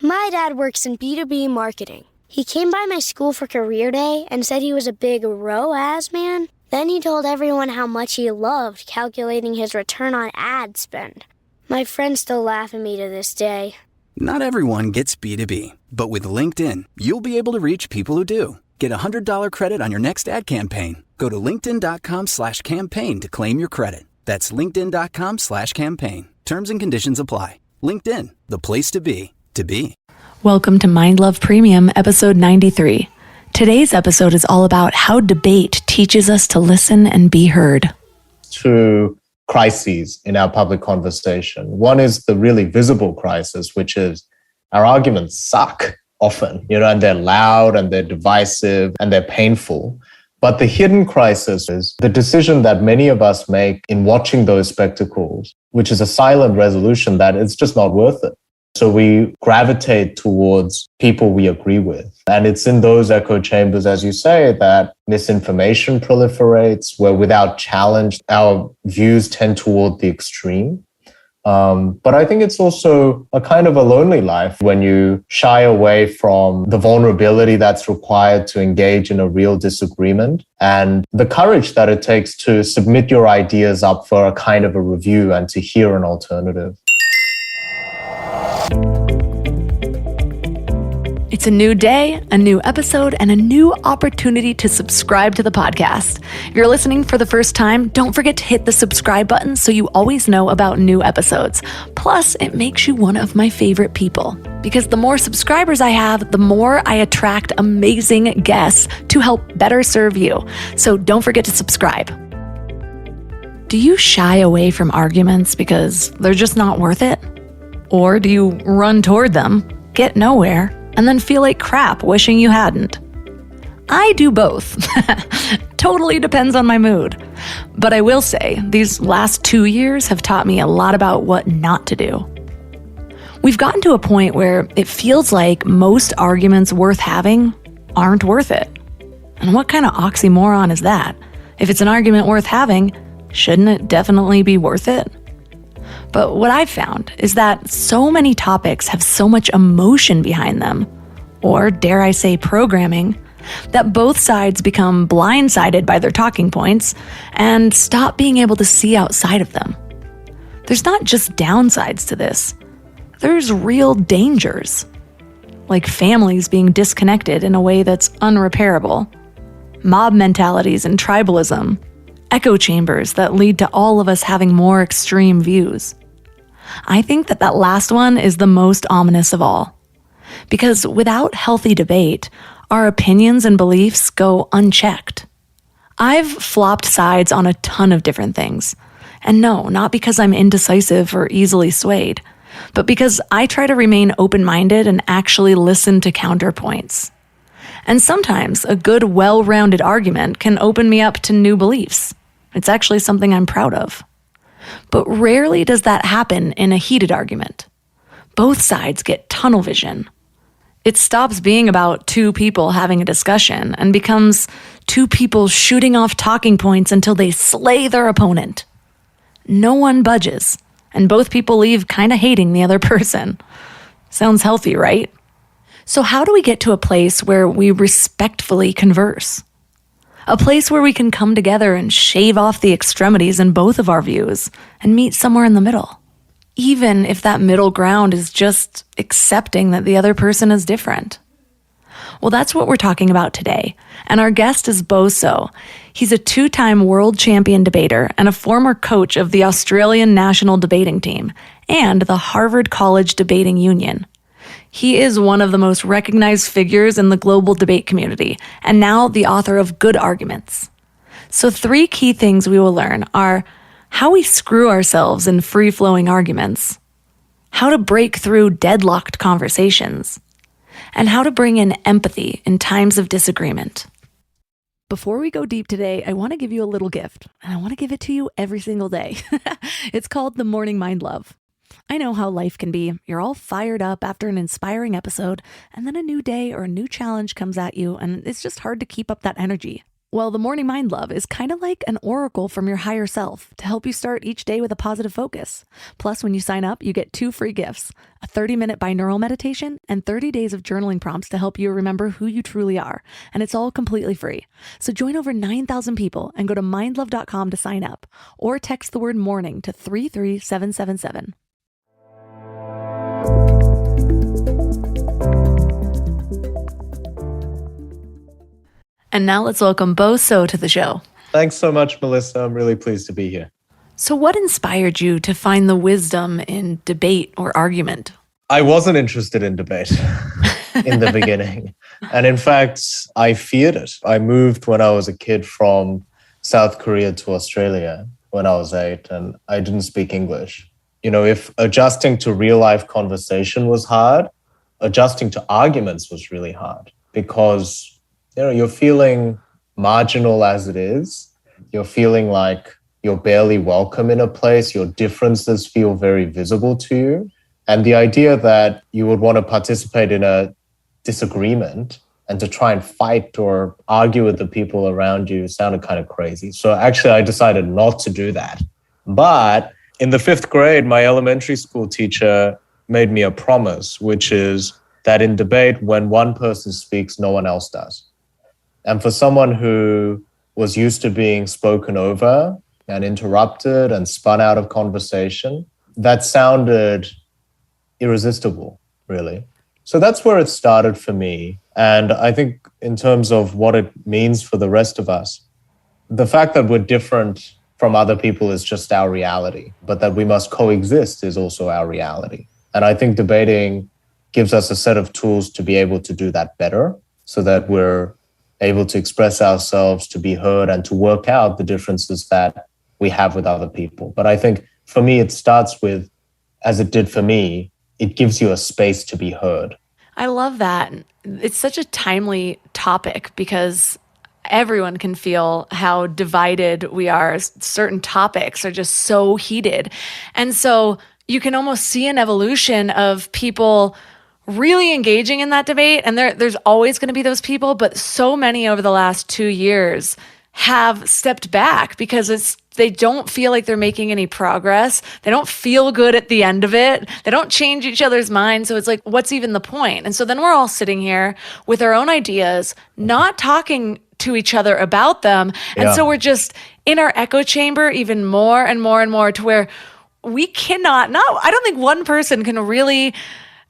My dad works in B2B marketing. He came by my school for career day and said he was a big ROAS man. Then he told everyone how much he loved calculating his return on ad spend. My friends still laugh at me to this day. Not everyone gets B2B, but with LinkedIn, you'll be able to reach people who do. Get a $100 credit on your next ad campaign. Go to linkedin.com/campaign to claim your credit. That's linkedin.com/campaign. Terms and conditions apply. LinkedIn, the place to be, to be. Welcome to Mind Love Premium, episode 93. Today's episode is all about how debate teaches us to listen and be heard. Two crises in our public conversation. One is the really visible crisis, which is our arguments suck often, and they're loud and they're divisive and they're painful. But the hidden crisis is the decision that many of us make in watching those spectacles, which is a silent resolution that it's just not worth it. So we gravitate towards people we agree with. And it's in those echo chambers, as you say, that misinformation proliferates, where without challenge, our views tend toward the extreme. But I think it's also a kind of a lonely life when you shy away from the vulnerability that's required to engage in a real disagreement and the courage that it takes to submit your ideas up for a kind of a review and to hear an alternative. It's a new day, a new episode, and a new opportunity to subscribe to the podcast. If you're listening for the first time, don't forget to hit the subscribe button so you always know about new episodes. Plus, it makes you one of my favorite people. Because the more subscribers I have, the more I attract amazing guests to help better serve you. So don't forget to subscribe. Do you shy away from arguments because they're just not worth it? Or do you run toward them, get nowhere, and then feel like crap wishing you hadn't? I do both. Totally depends on my mood. But I will say, these last 2 years have taught me a lot about what not to do. We've gotten to a point where it feels like most arguments worth having aren't worth it. And what kind of oxymoron is that? If it's an argument worth having, shouldn't it definitely be worth it? But what I've found is that so many topics have so much emotion behind them, or dare I say programming, that both sides become blindsided by their talking points and stop being able to see outside of them. There's not just downsides to this. There's real dangers, like families being disconnected in a way that's unrepairable, mob mentalities and tribalism, echo chambers that lead to all of us having more extreme views. I think that last one is the most ominous of all. Because without healthy debate, our opinions and beliefs go unchecked. I've flopped sides on a ton of different things. And no, not because I'm indecisive or easily swayed, but because I try to remain open-minded and actually listen to counterpoints. And sometimes a good, well-rounded argument can open me up to new beliefs. It's actually something I'm proud of. But rarely does that happen in a heated argument. Both sides get tunnel vision. It stops being about two people having a discussion and becomes two people shooting off talking points until they slay their opponent. No one budges, and both people leave kind of hating the other person. Sounds healthy, right? So how do we get to a place where we respectfully converse? A place where we can come together and shave off the extremities in both of our views and meet somewhere in the middle. Even if that middle ground is just accepting that the other person is different. Well, that's what we're talking about today. And our guest is Bo Seo. He's a 2-time world champion debater and a former coach of the Australian national debating team and the Harvard College Debating Union. He is one of the most recognized figures in the global debate community, and now the author of Good Arguments. So 3 key things we will learn are how we screw ourselves in free-flowing arguments, how to break through deadlocked conversations, and how to bring in empathy in times of disagreement. Before we go deep today, I want to give you a little gift, and I want to give it to you every single day. It's called the Morning Mind Love. I know how life can be. You're all fired up after an inspiring episode, and then a new day or a new challenge comes at you, and it's just hard to keep up that energy. Well, the Morning Mind Love is kind of like an oracle from your higher self to help you start each day with a positive focus. Plus, when you sign up, you get 2 free gifts, a 30-minute binaural meditation and 30 days of journaling prompts to help you remember who you truly are. And it's all completely free. So join over 9,000 people and go to mindlove.com to sign up or text the word morning to 33777. And now let's welcome Bo Seo to the show. Thanks so much, Melissa. I'm really pleased to be here. So what inspired you to find the wisdom in debate or argument? I wasn't interested in debate in the beginning. And in fact, I feared it. I moved when I was a kid from South Korea to Australia when I was 8, and I didn't speak English. You know, if adjusting to real life conversation was hard, adjusting to arguments was really hard because you're feeling marginal as it is. You're feeling like you're barely welcome in a place. Your differences feel very visible to you. And the idea that you would want to participate in a disagreement and to try and fight or argue with the people around you sounded kind of crazy. So actually, I decided not to do that. But in the 5th grade, my elementary school teacher made me a promise, which is that in debate, when one person speaks, no one else does. And for someone who was used to being spoken over and interrupted and spun out of conversation, that sounded irresistible, really. So that's where it started for me. And I think in terms of what it means for the rest of us, the fact that we're different from other people is just our reality, but that we must coexist is also our reality. And I think debating gives us a set of tools to be able to do that better so that we're able to express ourselves, to be heard, and to work out the differences that we have with other people. But I think for me, it starts with, as it did for me, it gives you a space to be heard. I love that. It's such a timely topic because everyone can feel how divided we are. Certain topics are just so heated. And so you can almost see an evolution of people really engaging in that debate. And there's always going to be those people, but so many over the last 2 years have stepped back because they don't feel like they're making any progress. They don't feel good at the end of it. They don't change each other's minds. So it's like, what's even the point? And so then we're all sitting here with our own ideas, not talking to each other about them. And so we're just in our echo chamber even more and more and more to where we cannot, I don't think one person can really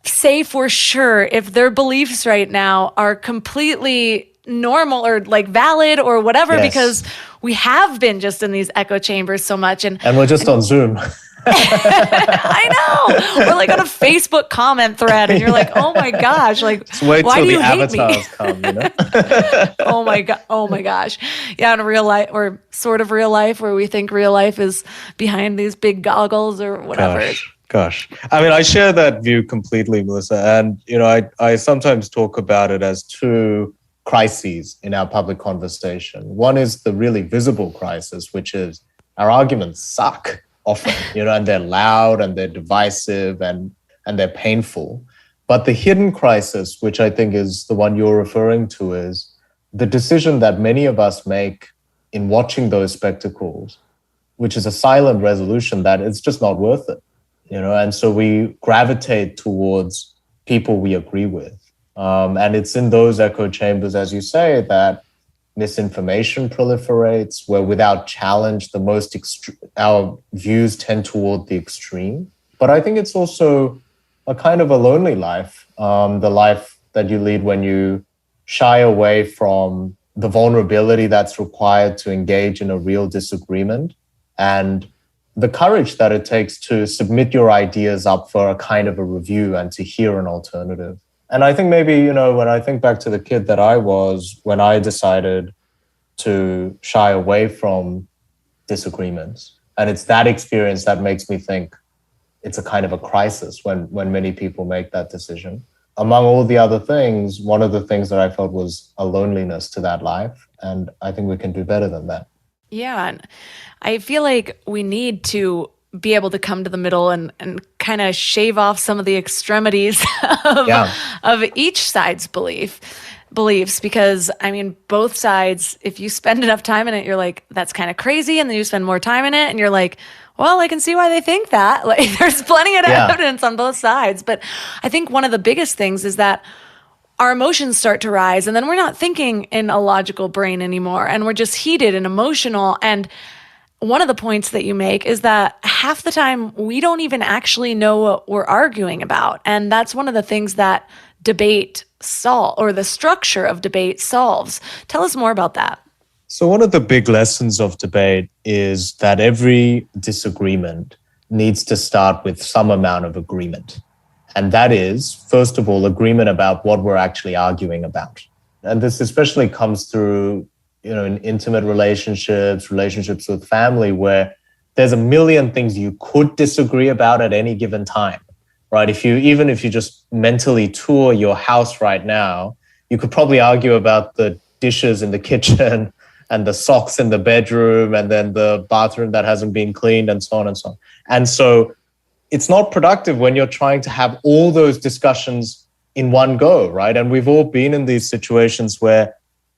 say for sure if their beliefs right now are completely normal or like valid or whatever, because we have been just in these echo chambers so much. And we're just on Zoom. I know. We're like on a Facebook comment thread and you're like, oh my gosh, like, just wait why till do the you hate me? avatars come, you know? Oh my gosh. Yeah, in real life or sort of real life where we think real life is behind these big goggles or whatever. Gosh. I mean, I share that view completely, Melissa. And, you know, I sometimes talk about it as 2 crises in our public conversation. One is the really visible crisis, which is our arguments suck often, you know, and they're loud and they're divisive and they're painful. But the hidden crisis, which I think is the one you're referring to, is the decision that many of us make in watching those spectacles, which is a silent resolution that it's just not worth it. You know, and so we gravitate towards people we agree with. And it's in those echo chambers, as you say, that misinformation proliferates, where without challenge, our views tend toward the extreme. But I think it's also a kind of a lonely life, the life that you lead when you shy away from the vulnerability that's required to engage in a real disagreement and the courage that it takes to submit your ideas up for a kind of a review and to hear an alternative. And I think maybe, you know, when I think back to the kid that I was, when I decided to shy away from disagreements, and it's that experience that makes me think it's a kind of a crisis when many people make that decision. Among all the other things, one of the things that I felt was a loneliness to that life. And I think we can do better than that. Yeah. And I feel like we need to be able to come to the middle and kind of shave off some of the extremities of each side's belief. beliefs, because I mean, both sides, if you spend enough time in it, you're like, that's kind of crazy. And then you spend more time in it and you're like, well, I can see why they think that. Like, there's plenty of evidence on both sides. But I think one of the biggest things is that our emotions start to rise, and then we're not thinking in a logical brain anymore, and we're just heated and emotional. And one of the points that you make is that half the time we don't even actually know what we're arguing about. And that's one of the things that debate or the structure of debate solves. Tell us more about that. So one of the big lessons of debate is that every disagreement needs to start with some amount of agreement. And that is, first of all, agreement about what we're actually arguing about. And this especially comes through, in intimate relationships with family, where there's a million things you could disagree about at any given time, right? Even if you just mentally tour your house right now, you could probably argue about the dishes in the kitchen and the socks in the bedroom and then the bathroom that hasn't been cleaned and so on and so on. And so it's not productive when you're trying to have all those discussions in one go, right? And we've all been in these situations where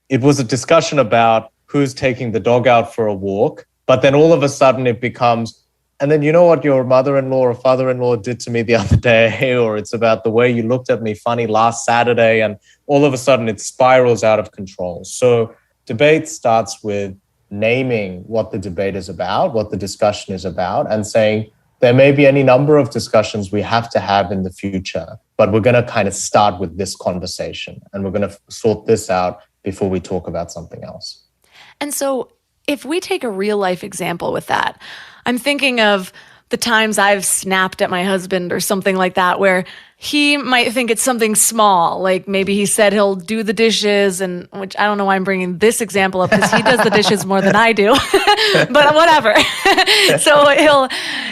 it was a discussion about who's taking the dog out for a walk, but then all of a sudden it becomes, and then you know what your mother-in-law or father-in-law did to me the other day, or it's about the way you looked at me funny last Saturday, and all of a sudden it spirals out of control. So debate starts with naming what the debate is about, what the discussion is about, and saying, there may be any number of discussions we have to have in the future, but we're going to kind of start with this conversation and we're going to sort this out before we talk about something else. And so if we take a real life example with that, I'm thinking of the times I've snapped at my husband or something like that, where he might think it's something small, like maybe he said he'll do the dishes, and which I don't know why I'm bringing this example up because he does the dishes more than I do, but whatever. So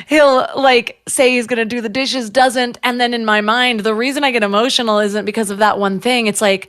he'll like say he's going to do the dishes, doesn't. And then in my mind, the reason I get emotional isn't because of that one thing. It's like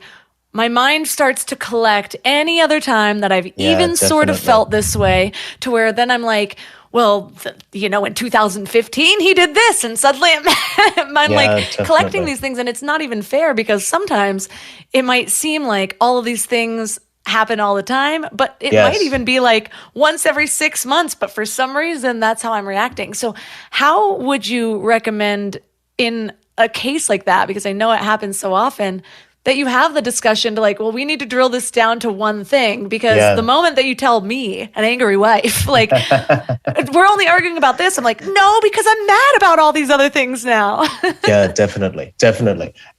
my mind starts to collect any other time that I've even sort of felt this way, to where then I'm like, well, in 2015, he did this. And suddenly I'm collecting these things. And it's not even fair, because sometimes it might seem like all of these things happen all the time, but it might even be like once every 6 months. But for some reason, that's how I'm reacting. So how would you recommend in a case like that, because I know it happens so often, that you have the discussion to like, well, we need to drill this down to one thing, because the moment that you tell me, an angry wife, like, we're only arguing about this, I'm like, no, because I'm mad about all these other things now. Yeah, definitely.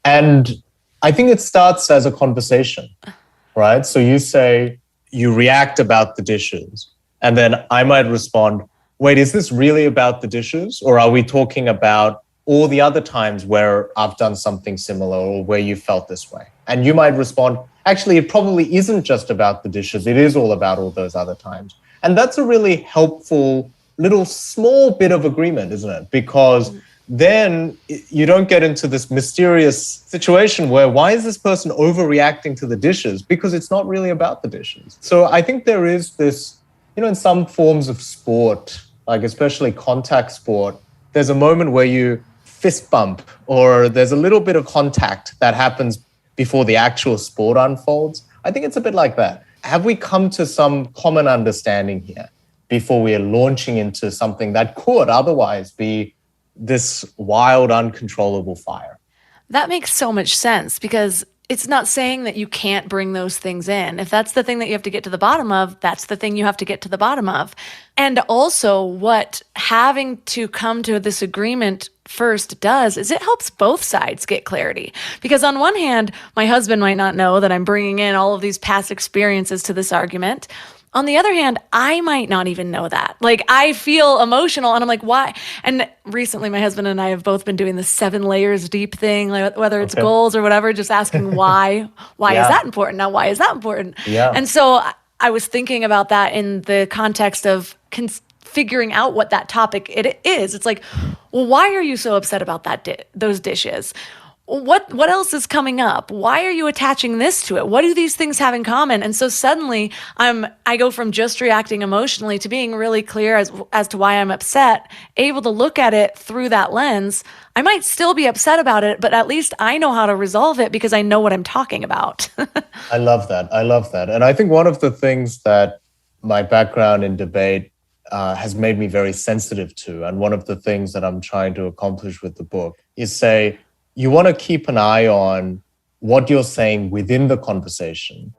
And I think it starts as a conversation, right? So you react about the dishes, and then I might respond, wait, is this really about the dishes? Or are we talking about all the other times where I've done something similar or where you felt this way? And you might respond, actually, it probably isn't just about the dishes. It is all about all those other times. And that's a really helpful little small bit of agreement, isn't it? Because then you don't get into this mysterious situation where, why is this person overreacting to the dishes? Because it's not really about the dishes. So I think there is this, in some forms of sport, like especially contact sport, there's a moment where you fist bump, or there's a little bit of contact that happens before the actual sport unfolds. I think it's a bit like that. Have we come to some common understanding here before we are launching into something that could otherwise be this wild, uncontrollable fire? That makes so much sense, because it's not saying that you can't bring those things in. If that's the thing that you have to get to the bottom of, that's the thing you have to get to the bottom of. And also, what having to come to this agreement first does is it helps both sides get clarity. Because on one hand, my husband might not know that I'm bringing in all of these past experiences to this argument. On the other hand, I might not even know that. Like, I feel emotional and I'm like, why? And recently my husband and I have both been doing the 7 layers deep thing, like whether it's goals or whatever, just asking why is that important? Now, why is that important? Yeah. And so I was thinking about that in the context of figuring out what that topic it is. It's like, well, why are you so upset about those dishes? what else is coming up? Why are you attaching this to it? What do these things have in common? And so suddenly I go from just reacting emotionally to being really clear as to why I'm upset, able to look at it through that lens. I might still be upset about it, but at least I know how to resolve it because I know what I'm talking about. I love that. And I think one of the things that my background in debate has made me very sensitive to, and one of the things that I'm trying to accomplish with the book, is say, you want to keep an eye on what you're saying within the conversation.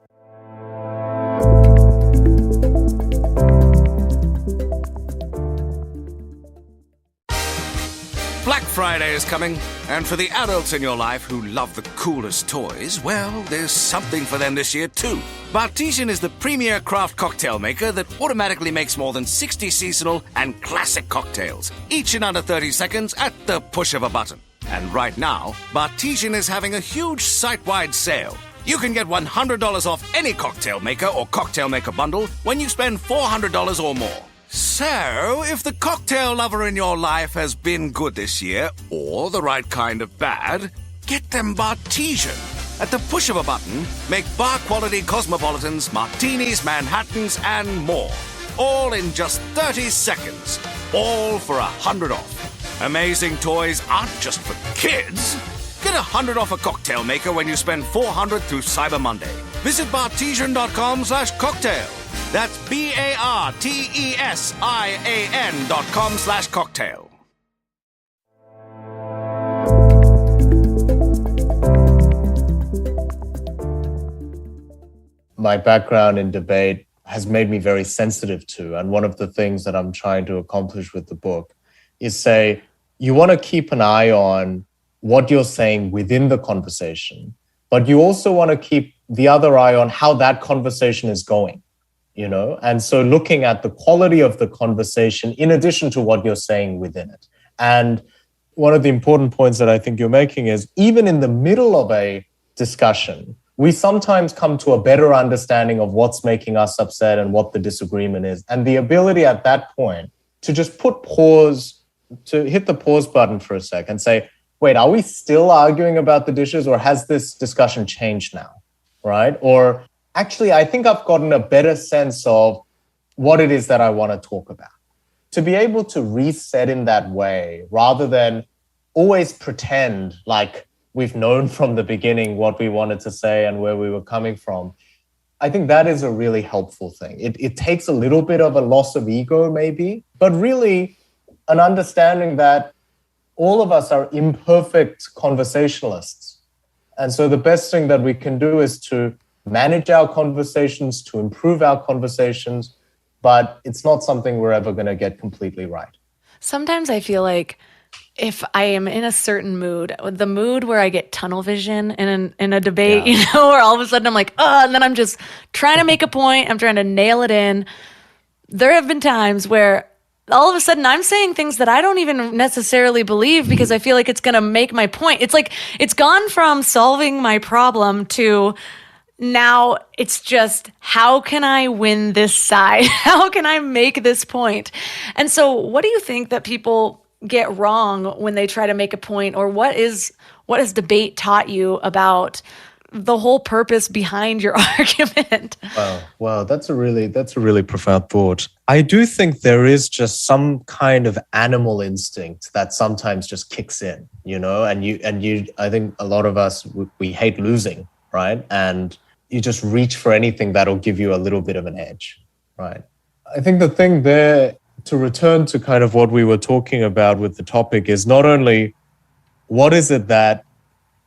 Black Friday is coming, and for the adults in your life who love the coolest toys, well, there's something for them this year too. Bartesian is the premier craft cocktail maker that automatically makes more than 60 seasonal and classic cocktails, each in under 30 seconds at the push of a button. And right now, Bartesian is having a huge site-wide sale. You can get $100 off any cocktail maker or cocktail maker bundle when you spend $400 or more. So, if the cocktail lover in your life has been good this year, or the right kind of bad, get them Bartesian. At the push of a button, make bar-quality cosmopolitans, martinis, Manhattans, and more. All in just 30 seconds. All for $100 off. Amazing toys aren't just for kids. Get $100 off a cocktail maker when you spend $400 through Cyber Monday. Visit bartesian.com/cocktail. That's BARTESIAN.com/cocktail. My background in debate has made me very sensitive to, and one of the things that I'm trying to accomplish with the book is say, you want to keep an eye on what you're saying within the conversation, but you also want to keep the other eye on how that conversation is going, And so looking at the quality of the conversation in addition to what you're saying within it. And one of the important points that I think you're making is even in the middle of a discussion, we sometimes come to a better understanding of what's making us upset and what the disagreement is. And the ability at that point to just to hit the pause button for a sec and say, wait, are we still arguing about the dishes, or has this discussion changed now, right? Or actually, I think I've gotten a better sense of what it is that I want to talk about. To be able to reset in that way, rather than always pretend like we've known from the beginning what we wanted to say and where we were coming from, I think that is a really helpful thing. It takes a little bit of a loss of ego maybe, but really an understanding that all of us are imperfect conversationalists. And so the best thing that we can do is to manage our conversations, to improve our conversations, but it's not something we're ever going to get completely right. Sometimes I feel like if I am in a certain mood, the mood where I get tunnel vision in a debate, where all of a sudden I'm like, and then I'm just trying to make a point, I'm trying to nail it in. There have been times where all of a sudden I'm saying things that I don't even necessarily believe because I feel like it's going to make my point. It's like it's gone from solving my problem to now it's just, how can I win this side? How can I make this point? And so what do you think that people get wrong when they try to make a point, or what has debate taught you about the whole purpose behind your argument? Wow, that's a really profound thought. I do think there is just some kind of animal instinct that sometimes just kicks in, and you. I think a lot of us, we hate losing, right? And you just reach for anything that'll give you a little bit of an edge, right? I think the thing there, to return to kind of what we were talking about with the topic, is not only what is it that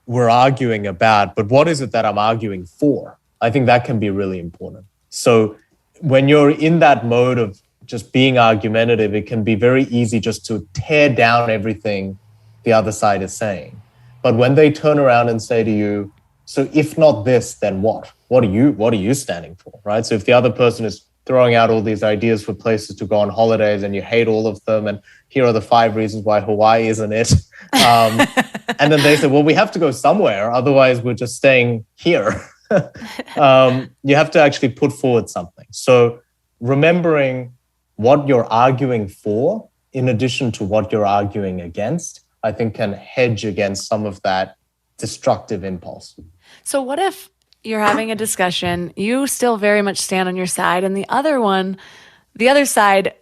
we're arguing about, but what is it that I'm arguing for? I think that can be really important. So when you're in that mode of just being argumentative, it can be very easy just to tear down everything the other side is saying. But when they turn around and say to you, so if not this, then what? What are you standing for, right? So if the other person is throwing out all these ideas for places to go on holidays and you hate all of them, and here are the 5 reasons why Hawaii isn't it. And then they say, well, we have to go somewhere, otherwise we're just staying here. You have to actually put forward something. So remembering what you're arguing for, in addition to what you're arguing against, I think can hedge against some of that destructive impulse. So what if you're having a discussion, you still very much stand on your side, and the other side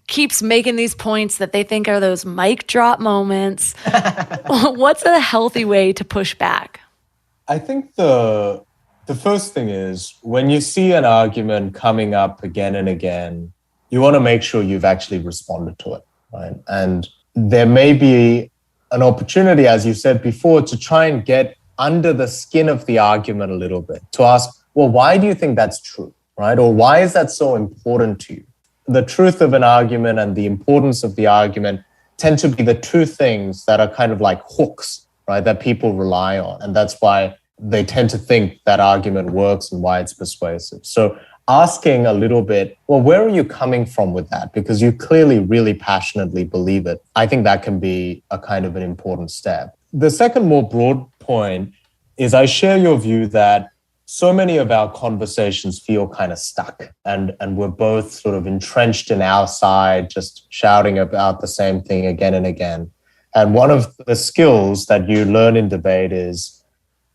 keeps making these points that they think are those mic drop moments? What's a healthy way to push back? I think the first thing is when you see an argument coming up again and again, you want to make sure you've actually responded to it, right? And there may be an opportunity, as you said before, to try and get under the skin of the argument a little bit, to ask, well, why do you think that's true, right? Or why is that so important to you? The truth of an argument and the importance of the argument tend to be the two things that are kind of like hooks, right, that people rely on. And that's why they tend to think that argument works and why it's persuasive. So asking a little bit, well, where are you coming from with that? Because you clearly really passionately believe it. I think that can be a kind of an important step. The second more broad point is I share your view that so many of our conversations feel kind of stuck and we're both sort of entrenched in our side, just shouting about the same thing again and again. And one of the skills that you learn in debate is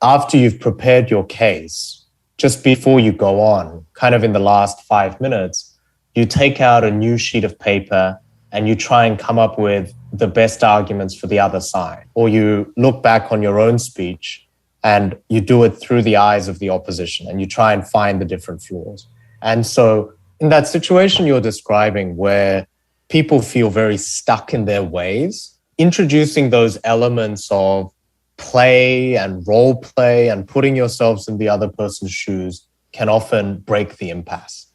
after you've prepared your case, just before you go on, kind of in the last 5 minutes, you take out a new sheet of paper and you try and come up with the best arguments for the other side. Or you look back on your own speech and you do it through the eyes of the opposition and you try and find the different flaws. And so in that situation you're describing where people feel very stuck in their ways, introducing those elements of play and role play and putting yourselves in the other person's shoes can often break the impasse.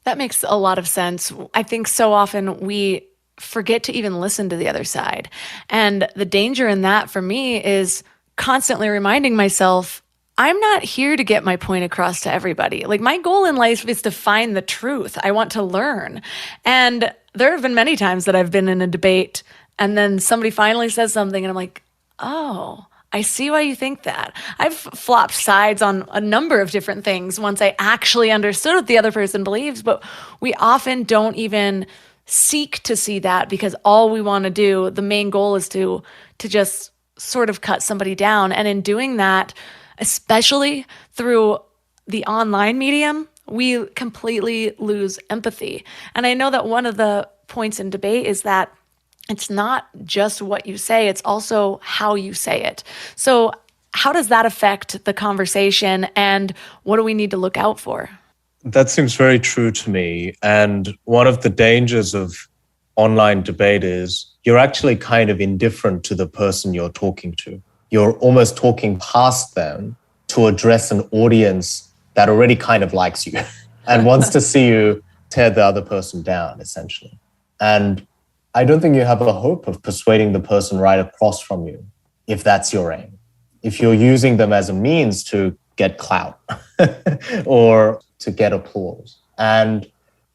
That makes a lot of sense. I think so often we forget to even listen to the other side. And the danger in that for me is constantly reminding myself, I'm not here to get my point across to everybody. Like, my goal in life is to find the truth. I want to learn. And there have been many times that I've been in a debate and then somebody finally says something and I'm like, oh, I see why you think that. I've flopped sides on a number of different things once I actually understood what the other person believes, but we often don't even seek to see that because all we want to do, the main goal is to just sort of cut somebody down. And in doing that, especially through the online medium, we completely lose empathy. And I know that one of the points in debate is that it's not just what you say, it's also how you say it. So how does that affect the conversation and what do we need to look out for? That seems very true to me. And one of the dangers of online debate is you're actually kind of indifferent to the person you're talking to. You're almost talking past them to address an audience that already kind of likes you and wants to see you tear the other person down, essentially. And I don't think you have a hope of persuading the person right across from you, if that's your aim. If you're using them as a means to get clout or to get applause. And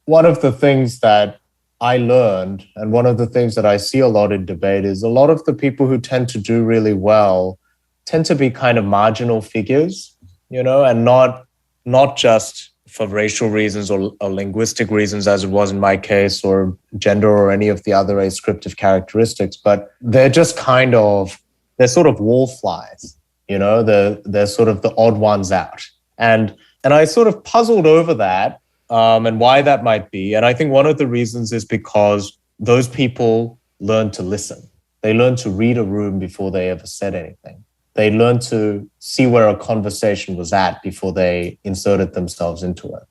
one of the things that I learned, and one of the things that I see a lot in debate, is a lot of the people who tend to do really well tend to be kind of marginal figures, and not just for racial reasons or linguistic reasons, as it was in my case, or gender or any of the other ascriptive characteristics, but they're just they're sort of wallflies, they're sort of the odd ones out. And I sort of puzzled over that and why that might be. And I think one of the reasons is because those people learn to listen. They learn to read a room before they ever said anything. They learn to see where a conversation was at before they inserted themselves into it,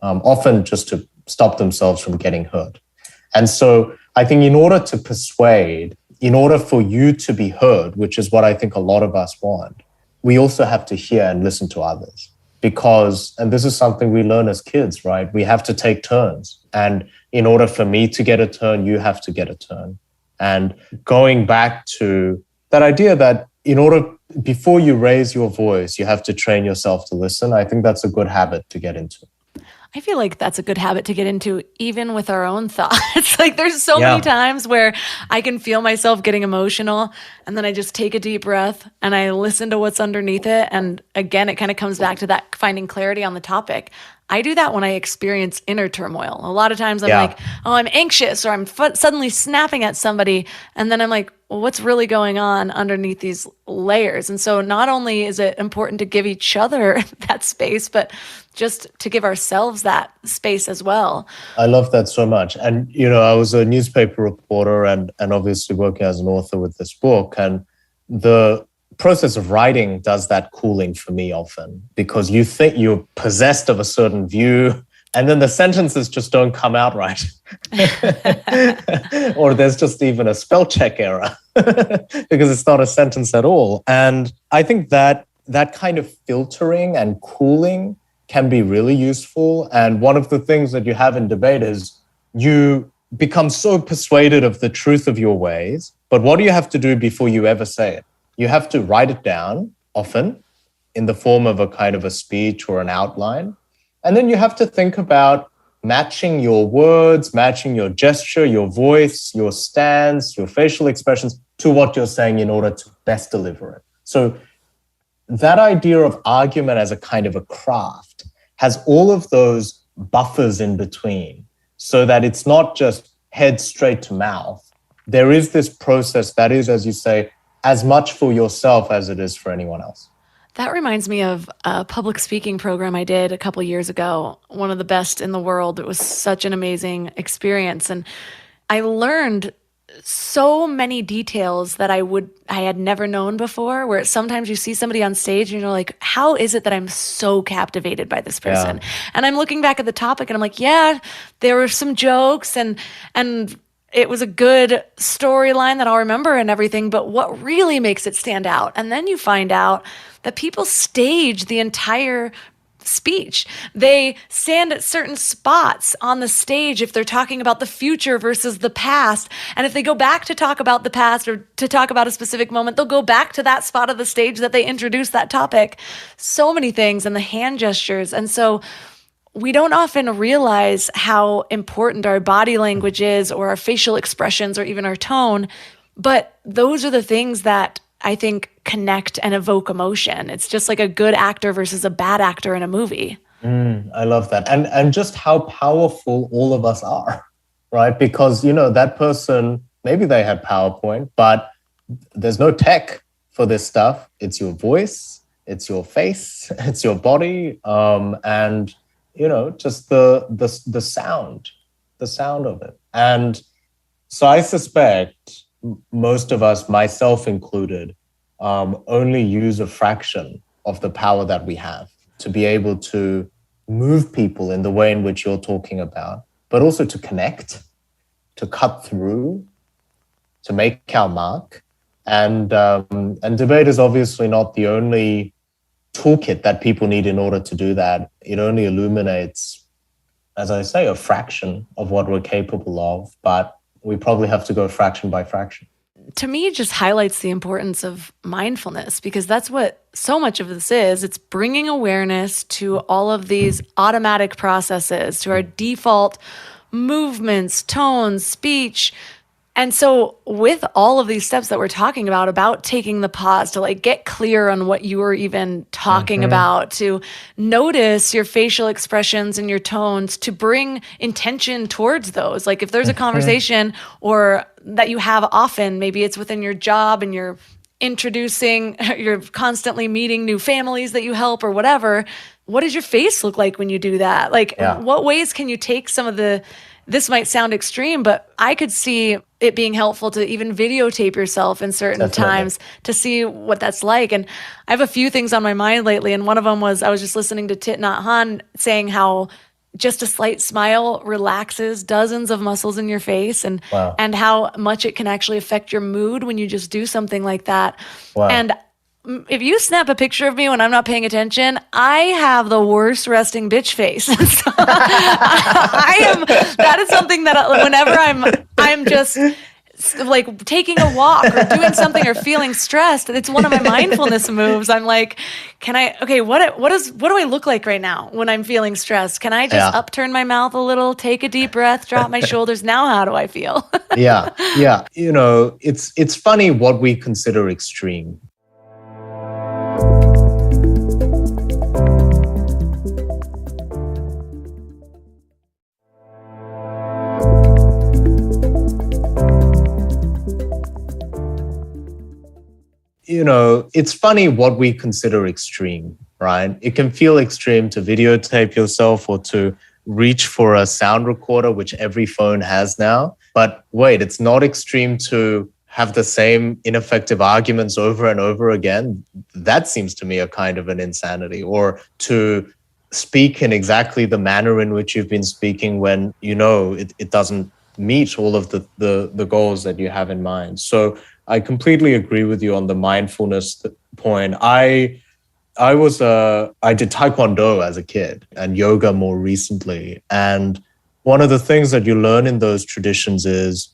often just to stop themselves from getting hurt. And so I think in order to persuade, in order for you to be heard, which is what I think a lot of us want, we also have to hear and listen to others. Because, and this is something we learn as kids, right? We have to take turns. And in order for me to get a turn, you have to get a turn. And going back to that idea that before you raise your voice, you have to train yourself to listen. I think that's a good habit to get into. I feel like that's a good habit to get into, even with our own thoughts. Like, there's so many times where I can feel myself getting emotional, and then I just take a deep breath and I listen to what's underneath it. And again, it kind of comes back to that finding clarity on the topic. I do that when I experience inner turmoil. A lot of times I'm Yeah. like, oh, I'm anxious, or I'm suddenly snapping at somebody. And then I'm like, well, what's really going on underneath these layers? And so not only is it important to give each other that space, but just to give ourselves that space as well. I love that so much. And, I was a newspaper reporter and obviously working as an author with this book. And the process of writing does that cooling for me often, because you think you're possessed of a certain view and then the sentences just don't come out right. Or there's just even a spell check error because it's not a sentence at all. And I think that kind of filtering and cooling can be really useful. And one of the things that you have in debate is you become so persuaded of the truth of your ways, but what do you have to do before you ever say it? You have to write it down, often in the form of a kind of a speech or an outline. And then you have to think about matching your words, matching your gesture, your voice, your stance, your facial expressions to what you're saying in order to best deliver it. So that idea of argument as a kind of a craft has all of those buffers in between, so that it's not just head straight to mouth. There is this process that is, as you say, as much for yourself as it is for anyone else. That reminds me of a public speaking program I did a couple years ago, one of the best in the world. It was such an amazing experience. And I learned so many details that I had never known before, where sometimes you see somebody on stage and you're like, how is it that I'm so captivated by this person? Yeah. And I'm looking back at the topic and I'm like, yeah, there were some jokes and it was a good storyline that I'll remember and everything, but what really makes it stand out? And then you find out that people stage the entire speech. They stand at certain spots on the stage if they're talking about the future versus the past. And if they go back to talk about the past or to talk about a specific moment, they'll go back to that spot of the stage that they introduced that topic. So many things, and the hand gestures. And so we don't often realize how important our body language is, or our facial expressions, or even our tone. But those are the things that I think connect and evoke emotion. It's just like a good actor versus a bad actor in a movie. I love that. And just how powerful all of us are, right? Because, that person, maybe they had PowerPoint, but there's no tech for this stuff. It's your voice, it's your face, it's your body, and just the sound of it. And so I suspect most of us, myself included, only use a fraction of the power that we have to be able to move people in the way in which you're talking about, but also to connect, to cut through, to make our mark. And debate is obviously not the only toolkit that people need in order to do that. It only illuminates, as I say, a fraction of what we're capable of, but we probably have to go fraction by fraction. To me, it just highlights the importance of mindfulness, because that's what so much of this is. It's bringing awareness to all of these automatic processes, to our default movements, tones, speech. And so with all of these steps that we're talking about taking the pause to get clear on what you were even talking about, to notice your facial expressions and your tones, to bring intention towards those. Like if there's a conversation or that you have often, maybe it's within your job and you're constantly meeting new families that you help or whatever. What does your face look like when you do that? What ways can you take some of this might sound extreme, but I could see it being helpful to even videotape yourself in certain times to see what that's like. And I have a few things on my mind lately. And one of them was, I was just listening to Thich Nhat Hanh saying how just a slight smile relaxes dozens of muscles in your face, and how much it can actually affect your mood when you just do something like that. Wow. And if you snap a picture of me when I'm not paying attention, I have the worst resting bitch face. So that is something that whenever I'm just taking a walk or doing something or feeling stressed, it's one of my mindfulness moves. I'm like, what do I look like right now when I'm feeling stressed? Can I just upturn my mouth a little, take a deep breath, drop my shoulders? Now how do I feel? Yeah. It's funny what we consider extreme. it's funny what we consider extreme, right? It can feel extreme to videotape yourself or to reach for a sound recorder, which every phone has now. But wait, it's not extreme to have the same ineffective arguments over and over again. That seems to me a kind of an insanity. Or to speak in exactly the manner in which you've been speaking when it doesn't meet all of the goals that you have in mind. So I completely agree with you on the mindfulness point. I did Taekwondo as a kid and yoga more recently. And one of the things that you learn in those traditions is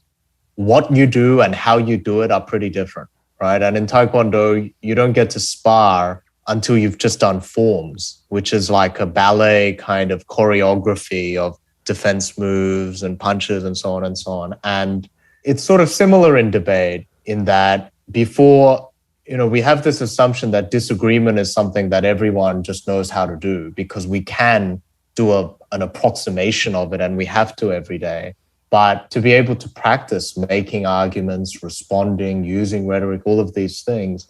what you do and how you do it are pretty different, right? And in Taekwondo, you don't get to spar until you've just done forms, which is like a ballet kind of choreography of defense moves and punches and so on and so on. And it's sort of similar in debate in that before, we have this assumption that disagreement is something that everyone just knows how to do because we can do an approximation of it and we have to every day. But to be able to practice making arguments, responding, using rhetoric, all of these things,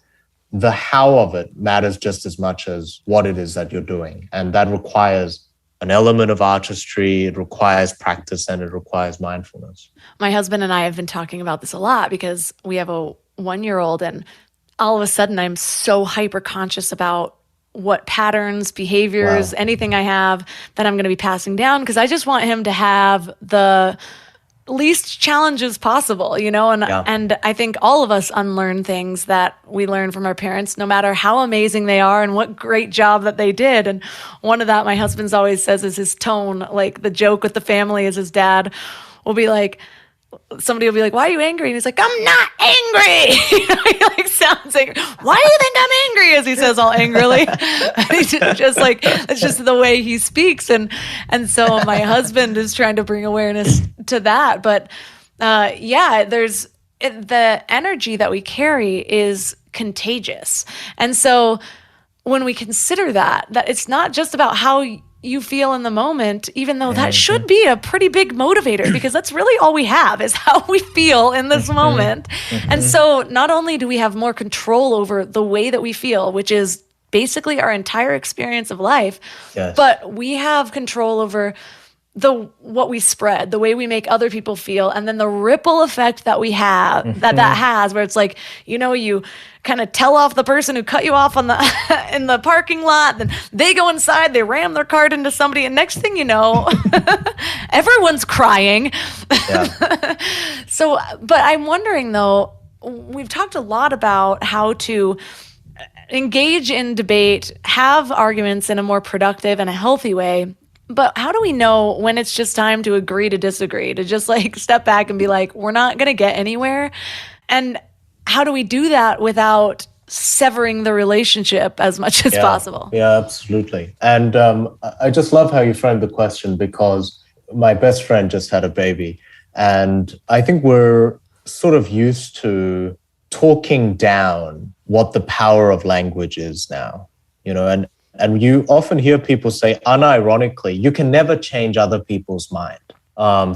the how of it matters just as much as what it is that you're doing. And that requires an element of artistry, it requires practice, and it requires mindfulness. My husband and I have been talking about this a lot because we have a 1-year-old, and all of a sudden I'm so hyper conscious about what patterns, behaviors, anything I have that I'm going to be passing down, because I just want him to have the least challenges possible, and I think all of us unlearn things that we learn from our parents, no matter how amazing they are and what great job that they did. And one of that my husband's always says is his tone. Like the joke with the family is his dad will be like, somebody will be like, "Why are you angry?" And he's like, "I'm not angry." He sounds angry. "Why do you think I'm angry?" As he says all angrily. He's just like, it's just the way he speaks. And so my husband is trying to bring awareness to that. But there's the energy that we carry is contagious. And so when we consider that it's not just about how you feel in the moment, even though that should be a pretty big motivator, because that's really all we have is how we feel in this moment. And so not only do we have more control over the way that we feel, which is basically our entire experience of life, but we have control over what we spread, the way we make other people feel, and then the ripple effect that we have, that has, where it's like, you kind of tell off the person who cut you off on the in the parking lot, then they go inside, they ram their cart into somebody, and next thing you know, everyone's crying. So, but I'm wondering though, we've talked a lot about how to engage in debate, have arguments in a more productive and a healthy way. But how do we know when it's just time to agree to disagree, to just like step back and be like, we're not going to get anywhere? And how do we do that without severing the relationship as much as possible? Yeah, absolutely. And I just love how you framed the question, because my best friend just had a baby. And I think we're sort of used to talking down what the power of language is now, and you often hear people say, unironically, you can never change other people's mind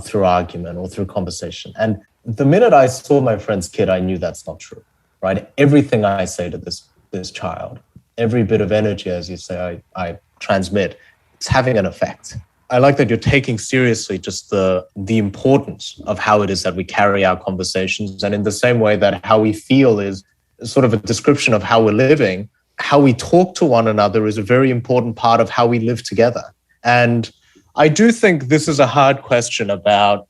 through argument or through conversation. And the minute I saw my friend's kid, I knew that's not true, right? Everything I say to this child, every bit of energy, as you say, I transmit, it's having an effect. I like that you're taking seriously just the importance of how it is that we carry our conversations. And in the same way that how we feel is sort of a description of how we're living, how we talk to one another is a very important part of how we live together. And I do think this is a hard question about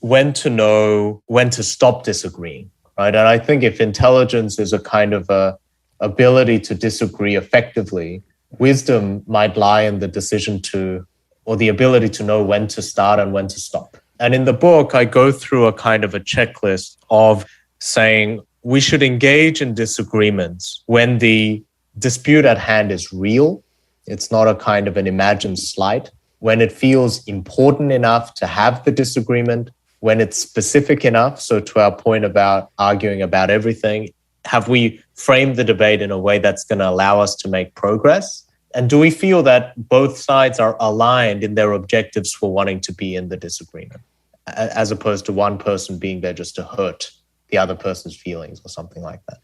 when to know when to stop disagreeing, right? And I think if intelligence is a kind of a ability to disagree effectively, wisdom might lie in the decision to, or the ability to know when to start and when to stop. And in the book, I go through a kind of a checklist of saying we should engage in disagreements when the dispute at hand is real. It's not a kind of an imagined slight. When it feels important enough to have the disagreement, when it's specific enough. So to our point about arguing about everything, have we framed the debate in a way that's going to allow us to make progress? And do we feel that both sides are aligned in their objectives for wanting to be in the disagreement, as opposed to one person being there just to hurt the other person's feelings or something like that?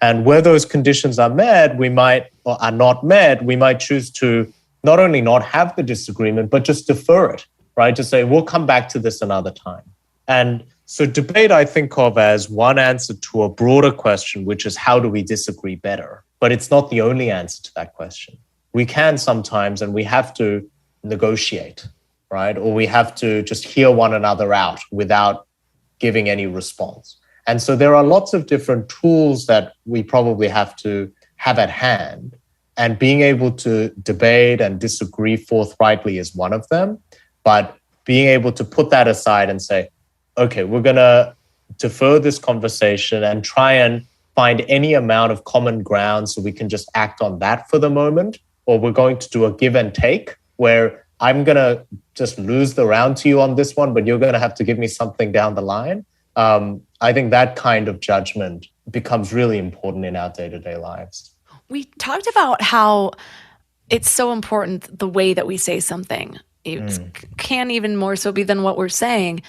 And where those conditions are met, we might, or are not met, we might choose to not only not have the disagreement, but just defer it, right? To say, we'll come back to this another time. And so debate, I think of as one answer to a broader question, which is how do we disagree better? But it's not the only answer to that question. We can sometimes, and we have to negotiate, right? Or we have to just hear one another out without giving any response. And so there are lots of different tools that we probably have to have at hand. And being able to debate and disagree forthrightly is one of them. But being able to put that aside and say, okay, we're going to defer this conversation and try and find any amount of common ground so we can just act on that for the moment. Or we're going to do a give and take where I'm going to just lose the round to you on this one, but you're going to have to give me something down the line. I think that kind of judgment becomes really important in our day-to-day lives. We talked about how it's so important the way that we say something. It can even more so be than what we're saying.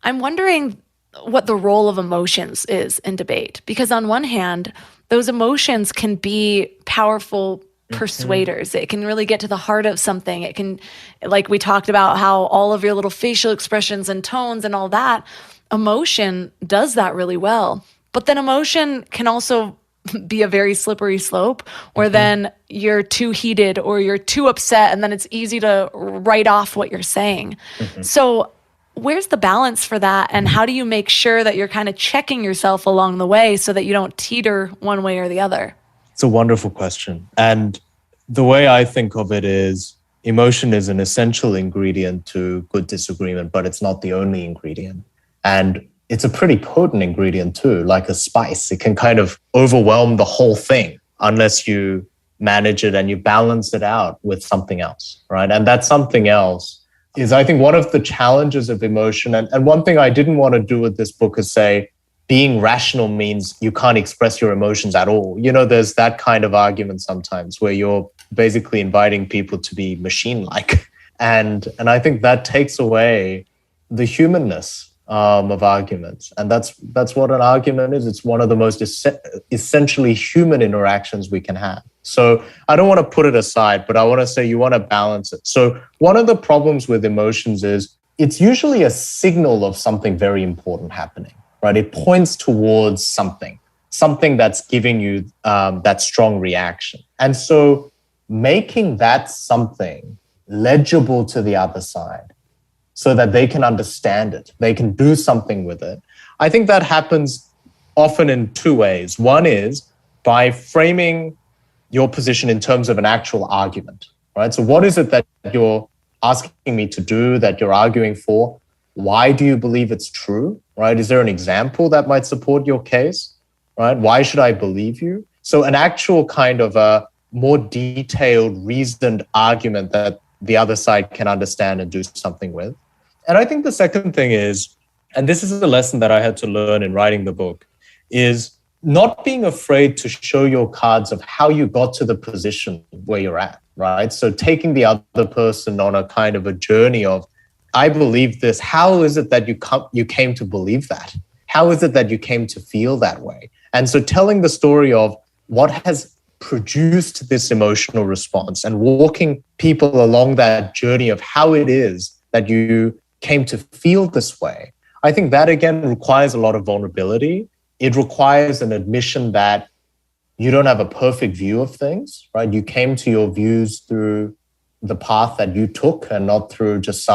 I'm wondering what the role of emotions is in debate, because on one hand, those emotions can be powerful persuaders. It can really get to the heart of something. It can, like we talked about, how all of your little facial expressions and tones and all that, emotion does that really well. But then emotion can also be a very slippery slope, or then you're too heated or you're too upset, and then it's easy to write off what you're saying. So where's the balance for that? And how do you make sure that you're kind of checking yourself along the way so that you don't teeter one way or the other? It's a wonderful question. And the way I think of it is emotion is an essential ingredient to good disagreement, but it's not the only ingredient. And it's a pretty potent ingredient too, like a spice. It can kind of overwhelm the whole thing unless you manage it and you balance it out with something else, right? And that something else is, I think, one of the challenges of emotion. And one thing I didn't want to do with this book is say, being rational means you can't express your emotions at all. You know, there's that kind of argument sometimes where you're basically inviting people to be machine-like. And I think that takes away the humanness of arguments. And that's what an argument is. It's one of the most essentially human interactions we can have. So I don't want to put it aside, but I want to say you want to balance it. So one of the problems with emotions is it's usually a signal of something very important happening, right? It points towards something that's giving you that strong reaction. And so making that something legible to the other side so that they can understand it, they can do something with it. I think that happens often in two ways. One is by framing your position in terms of an actual argument, right? So what is it that you're asking me to do, that you're arguing for? Why do you believe it's true, right? Is there an example that might support your case, right? Why should I believe you? So an actual kind of a more detailed, reasoned argument that the other side can understand and do something with. And I think the second thing is, and this is a lesson that I had to learn in writing the book, is not being afraid to show your cards of how you got to the position where you're at, right? So taking the other person on a kind of a journey of, I believe this. How is it that you came to believe that? How is it that you came to feel that way? And so telling the story of what has produced this emotional response and walking people along that journey of how it is that you came to feel this way, I think that again requires a lot of vulnerability. It requires an admission that you don't have a perfect view of things, right? You came to your views through the path that you took and not through just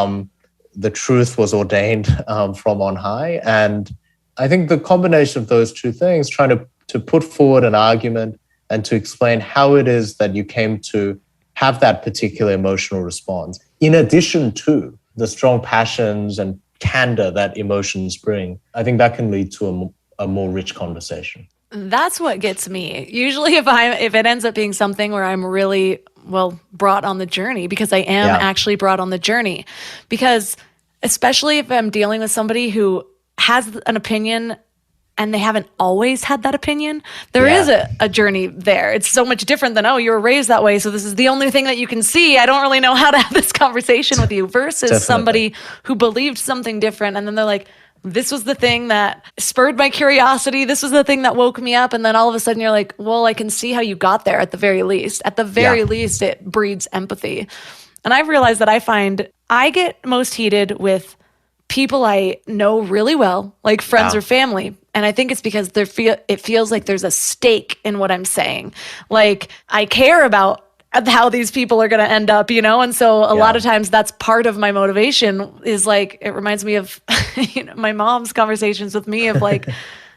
the truth was ordained from on high. And I think the combination of those two things, trying to put forward an argument and to explain how it is that you came to have that particular emotional response, in addition to the strong passions and candor that emotions bring, I think that can lead to a more rich conversation. That's what gets me. Usually if it ends up being something where I'm really, brought on the journey, because I am actually brought on the journey. Because especially if I'm dealing with somebody who has an opinion and they haven't always had that opinion, there is a journey there. It's so much different than, you were raised that way, so this is the only thing that you can see. I don't really know how to have this conversation with you, versus somebody who believed something different, and then they're like, this was the thing that spurred my curiosity. This was the thing that woke me up. And then all of a sudden you're like, well, I can see how you got there at the very least. At the very least, it breeds empathy. And I've realized that I find I get most heated with people I know really well, like friends or family. And I think it's because it feels like there's a stake in what I'm saying. Like I care about how these people are going to end up, And so a lot of times that's part of my motivation is like, it reminds me of my mom's conversations with me of like,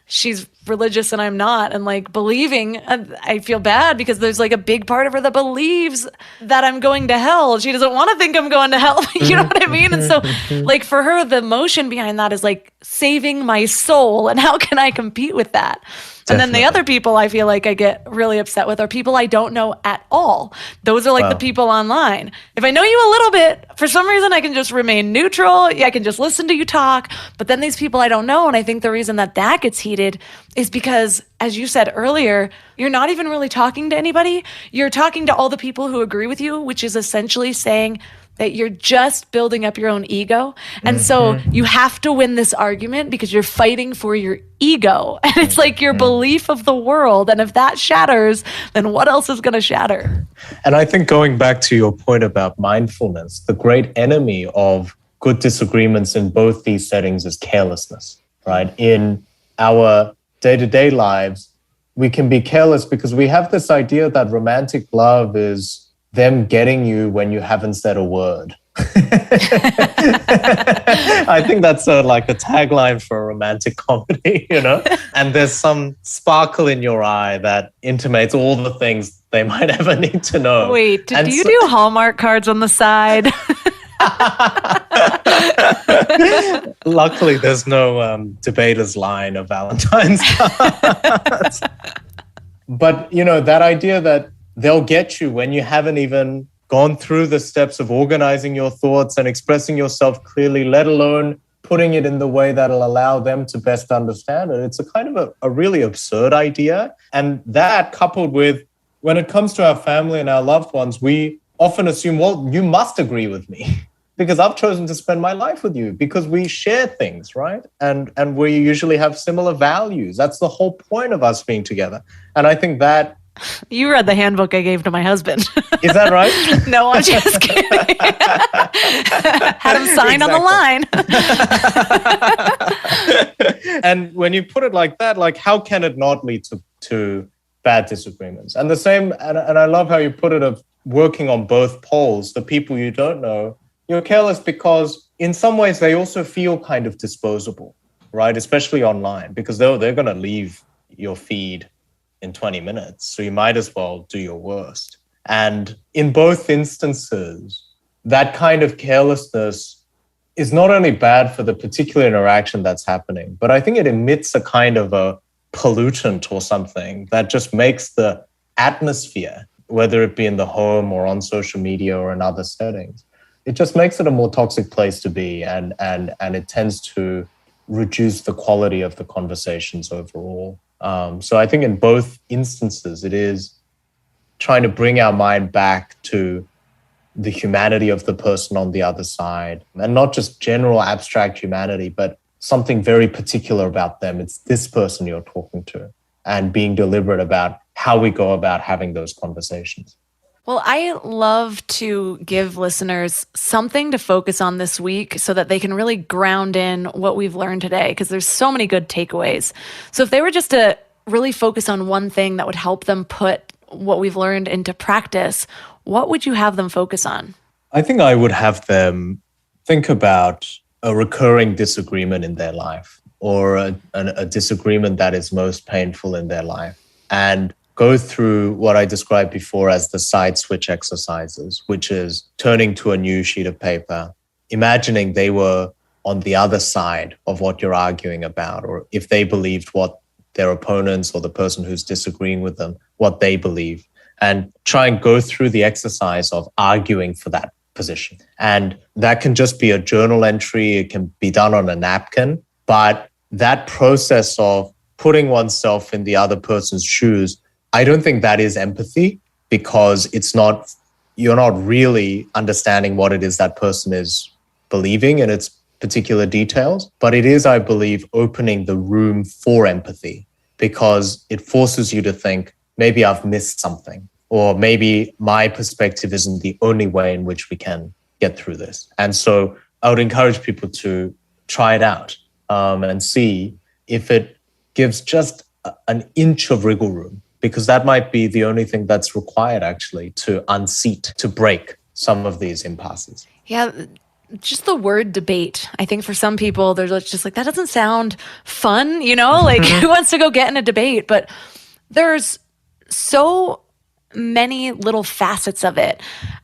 she's religious and I'm not. And like believing, I feel bad because there's like a big part of her that believes that I'm going to hell. She doesn't want to think I'm going to hell. You know what I mean? And so like for her, the emotion behind that is like saving my soul. And how can I compete with that? And then the other people I feel like I get really upset with are people I don't know at all. Those are like the people online. If I know you a little bit, for some reason I can just remain neutral. I can just listen to you talk. But then these people I don't know, and I think the reason that gets heated is because, as you said earlier, you're not even really talking to anybody. You're talking to all the people who agree with you, which is essentially saying that you're just building up your own ego. And so you have to win this argument because you're fighting for your ego. And it's like your belief of the world. And if that shatters, then what else is going to shatter? And I think going back to your point about mindfulness, the great enemy of good disagreements in both these settings is carelessness, right? In our day-to-day lives, we can be careless because we have this idea that romantic love is them getting you when you haven't said a word. I think that's like a tagline for a romantic comedy, And there's some sparkle in your eye that intimates all the things they might ever need to know. Wait, do you do Hallmark cards on the side? Luckily, there's no debater's line of Valentine's cards. But, that idea that they'll get you when you haven't even gone through the steps of organizing your thoughts and expressing yourself clearly, let alone putting it in the way that'll allow them to best understand it. It's a kind of a really absurd idea. And that coupled with, when it comes to our family and our loved ones, we often assume, well, you must agree with me because I've chosen to spend my life with you because we share things, right? And we usually have similar values. That's the whole point of us being together. And I think that you read the handbook I gave to my husband. Is that right? No, I'm just kidding. Had him sign on the line. And when you put it like that, like how can it not lead to bad disagreements? And the same, and I love how you put it of working on both poles, the people you don't know, you're careless because in some ways they also feel kind of disposable, right? Especially online, because they're going to leave your feed in 20 minutes. So you might as well do your worst. And in both instances, that kind of carelessness is not only bad for the particular interaction that's happening, but I think it emits a kind of a pollutant or something that just makes the atmosphere, whether it be in the home or on social media or in other settings, it just makes it a more toxic place to be. And it tends to reduce the quality of the conversations overall. So I think in both instances, it is trying to bring our mind back to the humanity of the person on the other side, and not just general abstract humanity, but something very particular about them. It's this person you're talking to, and being deliberate about how we go about having those conversations. Well, I love to give listeners something to focus on this week so that they can really ground in what we've learned today, because there's so many good takeaways. So if they were just to really focus on one thing that would help them put what we've learned into practice, what would you have them focus on? I think I would have them think about a recurring disagreement in their life, or a disagreement that is most painful in their life, and go through what I described before as the side switch exercises, which is turning to a new sheet of paper, imagining they were on the other side of what you're arguing about, or if they believed what their opponents or the person who's disagreeing with them, what they believe, and try and go through the exercise of arguing for that position. And that can just be a journal entry. It can be done on a napkin, but that process of putting oneself in the other person's shoes, I don't think that is empathy, because you're not really understanding what it is that person is believing. And it's particular details, but it is, I believe, opening the room for empathy because it forces you to think, maybe I've missed something, or maybe my perspective isn't the only way in which we can get through this. And so I would encourage people to try it out and see if it gives just an inch of wriggle room, because that might be the only thing that's required actually to unseat, to break some of these impasses. Yeah, just the word debate. I think for some people, they're just like, that doesn't sound fun, like who wants to go get in a debate? But there's so many little facets of it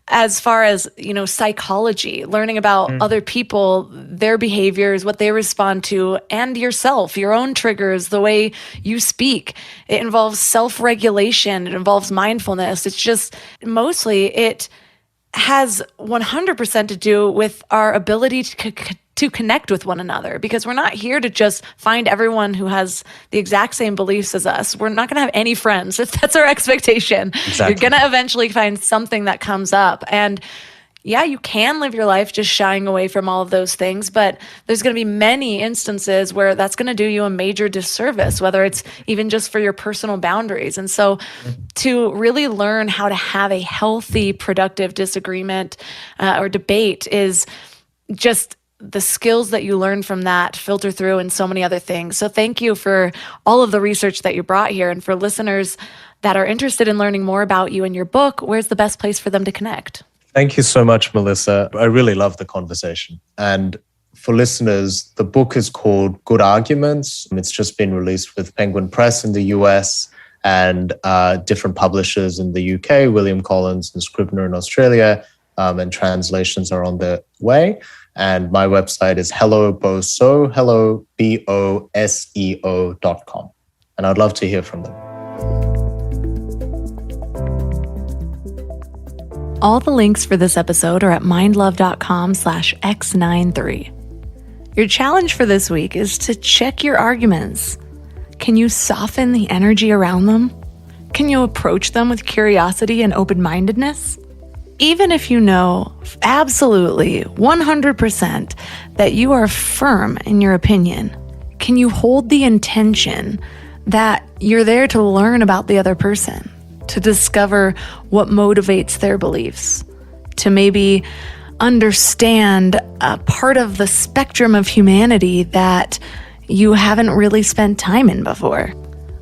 as far as, psychology, learning about other people, their behaviors, what they respond to, and yourself, your own triggers, the way you speak. It involves self-regulation. It involves mindfulness. It's just mostly it has 100% to do with our ability to connect with one another, because we're not here to just find everyone who has the exact same beliefs as us. We're not going to have any friends if that's our expectation. Exactly. You're going to eventually find something that comes up. And yeah, you can live your life just shying away from all of those things, but there's going to be many instances where that's going to do you a major disservice, whether it's even just for your personal boundaries. And so to really learn how to have a healthy, productive disagreement or debate is just the skills that you learn from that filter through in so many other things. So thank you for all of the research that you brought here. And for listeners that are interested in learning more about you and your book, where's the best place for them to connect? Thank you so much, Melissa. I really love the conversation. And for listeners, the book is called Good Arguments. It's just been released with Penguin Press in the US and different publishers in the UK, William Collins and Scribner in Australia, and translations are on the way. And my website is helloboseo, helloboseo.com. And I'd love to hear from them. All the links for this episode are at mindlove.com/X93. Your challenge for this week is to check your arguments. Can you soften the energy around them? Can you approach them with curiosity and open-mindedness? Even if you know absolutely 100% that you are firm in your opinion, can you hold the intention that you're there to learn about the other person, to discover what motivates their beliefs, to maybe understand a part of the spectrum of humanity that you haven't really spent time in before?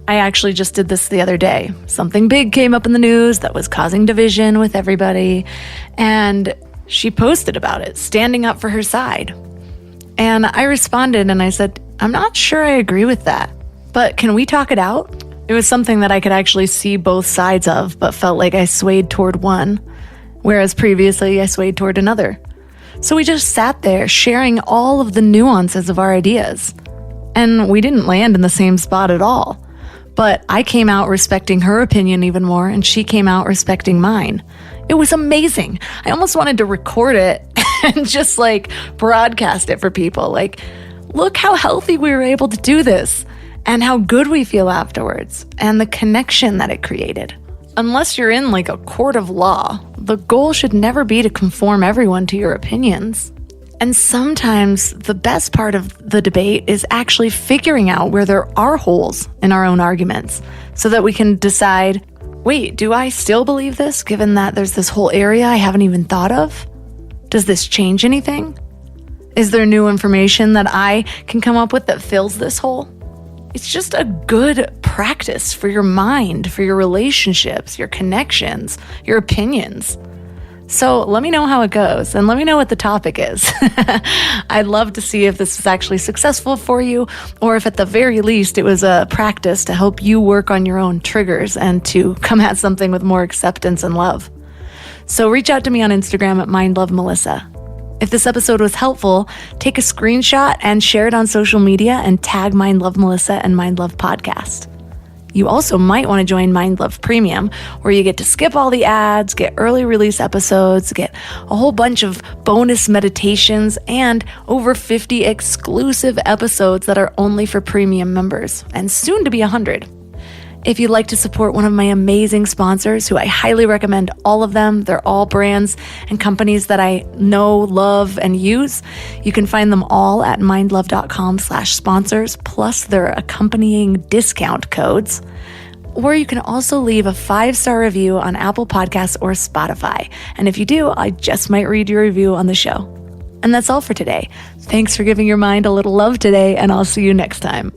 I actually just did this the other day. Something big came up in the news that was causing division with everybody, and she posted about it, standing up for her side. And I responded and I said, I'm not sure I agree with that, but can we talk it out? It was something that I could actually see both sides of, but felt like I swayed toward one, whereas previously I swayed toward another. So we just sat there sharing all of the nuances of our ideas. And we didn't land in the same spot at all. But I came out respecting her opinion even more, and she came out respecting mine. It was amazing. I almost wanted to record it and just broadcast it for people. Look how healthy we were able to do this, and how good we feel afterwards, and the connection that it created. Unless you're in a court of law, the goal should never be to conform everyone to your opinions. And sometimes the best part of the debate is actually figuring out where there are holes in our own arguments so that we can decide, wait, do I still believe this given that there's this whole area I haven't even thought of? Does this change anything? Is there new information that I can come up with that fills this hole? It's just a good practice for your mind, for your relationships, your connections, your opinions. So let me know how it goes, and let me know what the topic is. I'd love to see if this was actually successful for you, or if at the very least it was a practice to help you work on your own triggers and to come at something with more acceptance and love. So reach out to me on Instagram at mindlovemelissa. If this episode was helpful, take a screenshot and share it on social media and tag Mind Love Melissa and Mind Love Podcast. You also might want to join Mind Love Premium, where you get to skip all the ads, get early release episodes, get a whole bunch of bonus meditations, and over 50 exclusive episodes that are only for premium members, and soon to be 100. If you'd like to support one of my amazing sponsors, who I highly recommend all of them, they're all brands and companies that I know, love, and use. You can find them all at mindlove.com/sponsors, plus their accompanying discount codes. Or you can also leave a 5-star review on Apple Podcasts or Spotify. And if you do, I just might read your review on the show. And that's all for today. Thanks for giving your mind a little love today, and I'll see you next time.